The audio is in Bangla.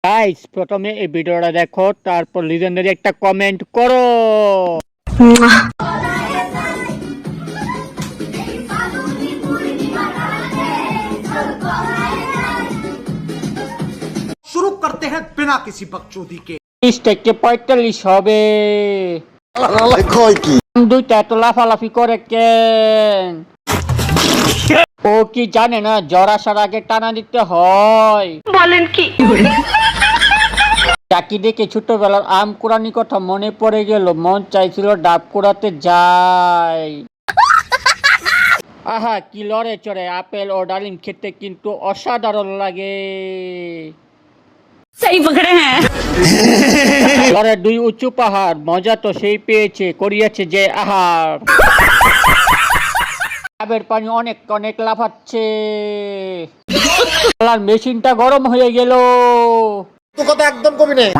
গাইস প্রথমে এই ভিডিওটা দেখো, তারপর লিজেন্ডারি একটা কমেন্ট করো। शुरू करते हैं बिना किसी बकचोदी के। 30 থেকে 45 হবে। দুইটা এত লাফালাফি করে কেন? ও কি জানে না জ্বর আসার আগে টানা দিতে হয়? বলেন কি? চাকি দেখে ছোটবেলার আম কুড়ানি কথা মনে পড়ে গেল, মন চাইছিল ডাব কুড়াতে যাই। আহা কি লড়ে চড়ে আপেল ও ডালিম খেতে কিন্তু অসাধারণ লাগে। सही पकड़े हैं। লড়ে দুই উঁচু পাহাড়, মজা তো সেই পেয়েছে, করিয়েছে যে আহার। ডাবের পানি অনেক অনেক লাফাচ্ছে, মেশিনটা গরম হয়ে গেল। তো কথা একদম কবি নেই।